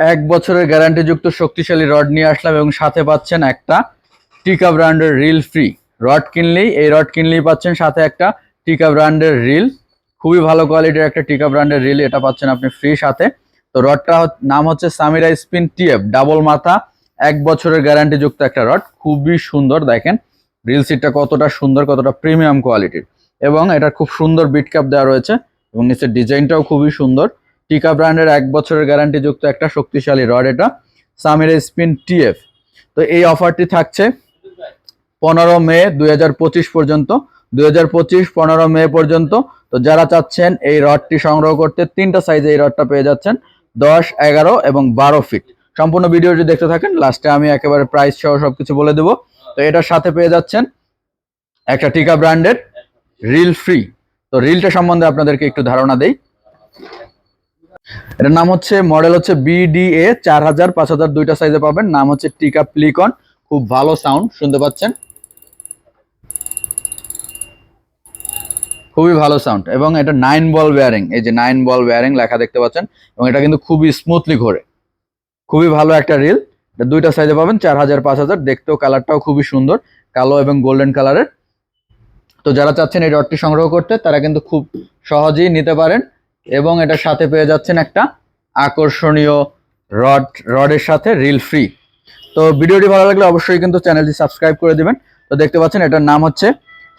এক বছরের গ্যারান্টিযুক্ত শক্তিশালী রড নিয়ে আসলাম এবং সাথে পাচ্ছেন একটা টিকা ব্র্যান্ডের রিল ফ্রি। রড কিনলেই পাচ্ছেন সাথে একটা টিকা ব্র্যান্ডের রিল। খুবই ভালো কোয়ালিটির একটা টিকা ব্র্যান্ডের রিল, এটা পাচ্ছেন আপনি ফ্রি সাথে। তো রডটা নাম হচ্ছে সামিরা স্পিন টিএফ ডাবল মাথা, এক বছরের গ্যারান্টিযুক্ত একটা রড। খুবই সুন্দর, দেখেন রিল সিটটা কতটা সুন্দর, কতটা প্রিমিয়াম কোয়ালিটির, এবং এটা খুব সুন্দর বিট কাপ দেওয়া রয়েছে এবং নিচের ডিজাইনটাও খুবই সুন্দর। টিকা ব্র্যান্ডের এক বছরের গ্যারান্টিযুক্ত একটা শক্তিশালী রড, এটা সামিরা স্পিন টিএফ। তো এই অফারটি থাকছে 15 মে 2025 পর্যন্ত, 2025 15 মে পর্যন্ত। তো যারা চাচ্ছেন এই রডটি সংগ্রহ করতে, তিনটা সাইজে এই রডটা পেয়ে যাচ্ছেন, 10, 11 এবং 12 ফিট। সম্পূর্ণ ভিডিওটি দেখতে থাকেন, লাস্টে আমি একেবারে প্রাইস সহ সবকিছু বলে দেবো। তো এটার সাথে পেয়ে যাচ্ছেন একটা টিকা ব্র্যান্ডের রিল ফ্রি। তো রিলটা সম্বন্ধে আপনাদেরকে একটু ধারণা দেই। এটার নাম হচ্ছে, মডেল হচ্ছে BDA 4000, 5000 দুইটা সাইজে পাবেন। নাম হচ্ছে টিকা প্লিকন। খুব ভালো সাউন্ড শুনতে পাচ্ছেন, খুবই ভালো সাউন্ড। এবং এটা 9 বল বেয়ারিং, এই যে 9 বল বেয়ারিং লেখা দেখতে পাচ্ছেন, এবং এটা কিন্তু খুবই স্মুথলি ঘোরে। খুবই ভালো একটা রিল। এটা দুইটা সাইজে পাবেন, 4000, 5000। দেখতেও কালারটাও খুবই সুন্দর, কালো এবং গোল্ডেন কালারের। তো যারা চাচ্ছেন এই রডটি সংগ্রহ করতে, তারা কিন্তু খুব সহজেই নিতে পারেন। এবং এটার সাথে পেয়ে যাচ্ছেন একটা আকর্ষণীয় রডের সাথে রিল ফ্রি। তো ভিডিওটি ভালো লাগলে অবশ্যই কিন্তু চ্যানেলটি সাবস্ক্রাইব করে দিবেন। তো দেখতে পাচ্ছেন এটার নাম হচ্ছে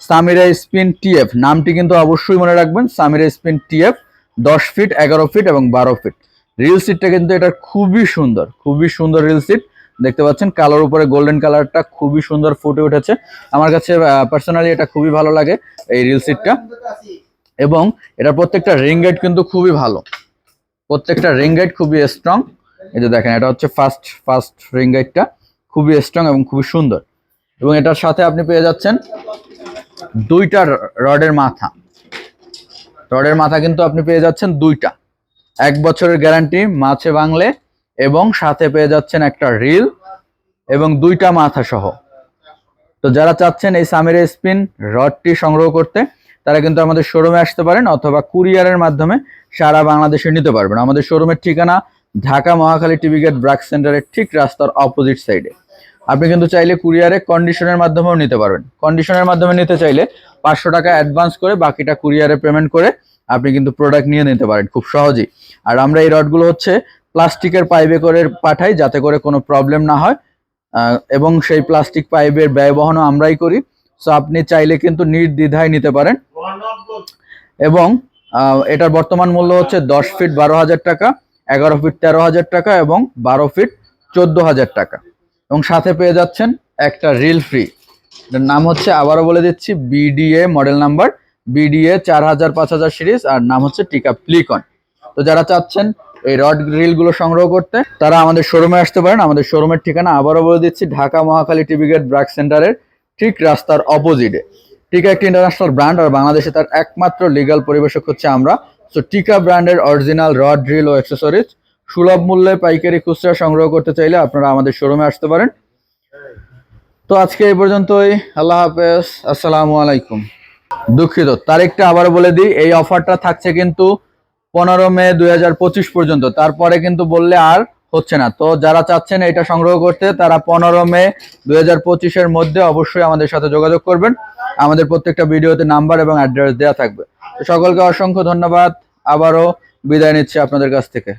সামিরা স্পিন টিএফ। নামটি কিন্তু অবশ্যই মনে রাখবেন, Samira spin TF. 10 feet, 11 feet এবং 12 ফিট। রিল সিটটা কিন্তু এটার খুবই সুন্দর, খুবই সুন্দর রিল সিট। দেখতে পাচ্ছেন কালোর উপরে গোল্ডেন কালারটা খুবই সুন্দর ফুটে উঠেছে। আমার কাছে পার্সোনালি এটা খুবই ভালো লাগে এই রিল সিটটা। এবং এটার প্রত্যেকটা রিং গাইড কিন্তু খুবই ভালো, প্রত্যেকটা রিং গাইড খুবই স্ট্রং। এই যে দেখেন, এটা হচ্ছে ফার্স্ট রিং গাইডটা, খুবই স্ট্রং এবং খুবই সুন্দর। এবং এটার সাথে আপনি পেয়ে যাচ্ছেন দুইটা রডের মাথা। রডের মাথা কিন্তু আপনি পেয়ে যাচ্ছেন দুইটা, এক বছরের গ্যারান্টি মাছে বাংলে, এবং সাথে পেয়ে যাচ্ছেন একটা রিল এবং দুইটা মাথা সহ। তো যারা চাচ্ছেন এই সামিরা স্পিন রডটি সংগ্রহ করতে, তারা কিন্তু আমাদের শোরুমে আসতে পারেন, অথবা কুরিয়ারের মাধ্যমে সারা বাংলাদেশে নিতে পারবেন। আমাদের শোরুমের ঠিকানা ঢাকা মহাখালী টিভি গেট ব্র্যাক সেন্টারের ঠিক রাস্তার অপোজিট সাইডে। আপনি কিন্তু চাইলে কুরিয়ারে কন্ডিশনের মাধ্যমেও নিতে পারবেন। কন্ডিশনের মাধ্যমে নিতে চাইলে 500 টাকা অ্যাডভান্স করে বাকিটা কুরিয়ারে পেমেন্ট করে আপনি কিন্তু প্রোডাক্ট নিয়ে নিতে পারেন খুব সহজেই। আর আমরা এই রডগুলো হচ্ছে প্লাস্টিকের পাইপে করে পাঠাই, যাতে করে কোনো প্রবলেম না হয়, এবং সেই প্লাস্টিক পাইপের ব্যয় বহনও আমরাই করি। সো আপনি চাইলে কিন্তু নির্দ্বিধায় নিতে পারেন। এবং এটার বর্তমান মূল্য হচ্ছে 10 ফিট 12,000 টাকা, 11 ফিট 13,000 টাকা এবং 12 ফিট 14,000 টাকা। এবং সাথে পেয়ে যাচ্ছেন একটা রিল ফ্রি। এটার নাম হচ্ছে, আবারও বলে দিচ্ছি, BDA model number BDA 4000, 5000 series, আর নাম হচ্ছে টিকা প্লিকন। তো যারা চাচ্ছেন এই রড গ্রিলগুলো সংগ্রহ করতে, তারা আমাদের শোরুমে আসতে পারেন। আমাদের শোরুমের ঠিকানা আবারও বলে দিচ্ছি, ঢাকা মহাখালী টিভি গেট ব্র্যাক সেন্টারের ঠিক রাস্তার অপোজিটে। টিকা একটি ইন্টারন্যাশনাল ব্র্যান্ড, আর বাংলাদেশে তার একমাত্র লিগ্যাল পরিবেশক হচ্ছে আমরা। সো টিকা ব্র্যান্ডের অরিজিনাল রড ড্রিল ও অ্যাক্সেসরিজ সুলভ মূল্যে পাইকারি খুচরা সংগ্রহ করতে চাইলে আপনারা আমাদের শোরুমে আসতে পারেন। তো আজকে এই পর্যন্তই, আল্লাহ হাফেজ, আসসালামু আলাইকুম। দুঃখিত, তারিখটা আবার বলে দিই, এই অফারটা থাকছে কিন্তু 15 মে 2025 পর্যন্ত, তারপরে কিন্তু বললে আর হচ্ছে না। তো যারা চাচ্ছেন এটা সংগ্রহ করতে, তারা 15 মে 2025-এর মধ্যে অবশ্যই আমাদের সাথে যোগাযোগ করবেন। আমাদের প্রত্যেকটা ভিডিওতে নাম্বার এবং অ্যাড্রেস দেওয়া থাকবে। তো সকলকে অসংখ্য ধন্যবাদ, আবারও বিদায় নিচ্ছি আপনাদের কাছ থেকে।